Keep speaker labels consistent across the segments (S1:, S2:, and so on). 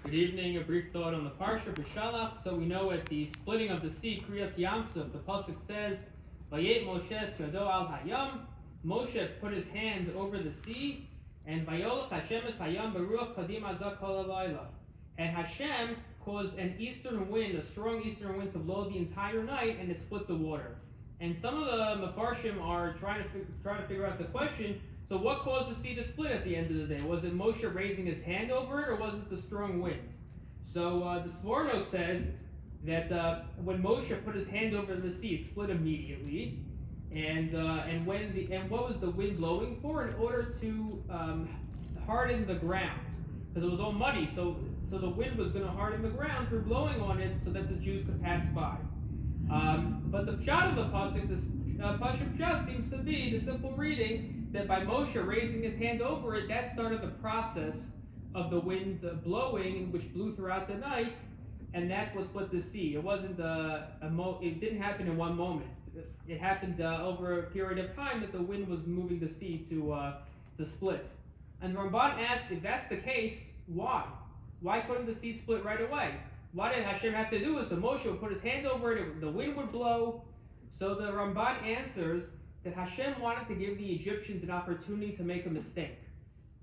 S1: Good evening. A brief thought on the Parsha B'Shalach. So we know at the splitting of the sea, Kriyas Yamsuf, the pasuk says, "Vayet Moshe yado al hayam." Moshe put his hand over the sea, and Vayolach Hashem es hayam beruach kadim azak kol halayla. And Hashem caused an eastern wind, a strong eastern wind, to blow the entire night, and to split the water. And some of the Mefarshim are trying to figure out the question. So what caused the sea to split at the end of the day? Was it Moshe raising his hand over it, or was it the strong wind? So the Sforno says that when Moshe put his hand over the sea, it split immediately. And what was the wind blowing for? In order to harden the ground, because it was all muddy. So the wind was going to harden the ground through blowing on it, so that the Jews could pass by. But the pshat of the pasuk, this pasuk pshat seems to be the simple reading that by Moshe raising his hand over it, that started the process of the wind blowing, which blew throughout the night, and that's what split the sea. It wasn't it didn't happen in one moment. It happened over a period of time that the wind was moving the sea to split. And the Ramban asks, if that's the case, why? Why couldn't the sea split right away? Why did Hashem have to do it? So Moshe would put his hand over it, the wind would blow. So the Ramban answers that Hashem wanted to give the Egyptians an opportunity to make a mistake.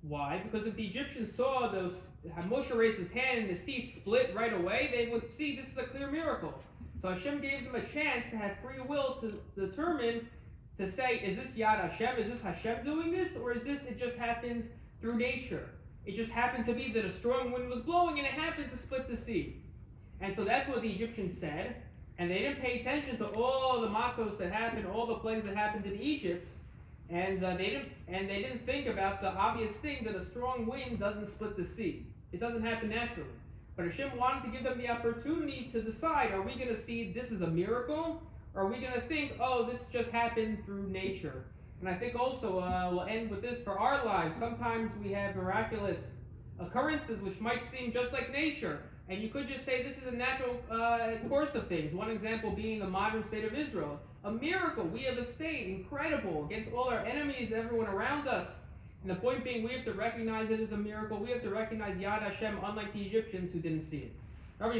S1: Why? Because if the Egyptians saw Moshe raise his hand and the sea split right away, they would see this is a clear miracle. So Hashem gave them a chance to have free will to determine, to say, is this Yad Hashem? Is this Hashem doing this? Or is this, it just happened through nature? It just happened to be that a strong wind was blowing and it happened to split the sea. And so that's what the Egyptians said. And they didn't pay attention to all the makos that happened, all the plagues that happened in Egypt. And they didn't think about the obvious thing that a strong wind doesn't split the sea. It doesn't happen naturally. But Hashem wanted to give them the opportunity to decide, are we going to see this as a miracle? Or are we going to think, oh, this just happened through nature? And I think also, we'll end with this for our lives. Sometimes we have miraculous occurrences which might seem just like nature. And you could just say this is a natural course of things. One example being the modern state of Israel. A miracle. We have a state, incredible, against all our enemies, everyone around us. And the point being, we have to recognize it as a miracle. We have to recognize Yad Hashem, unlike the Egyptians who didn't see it. Rabbi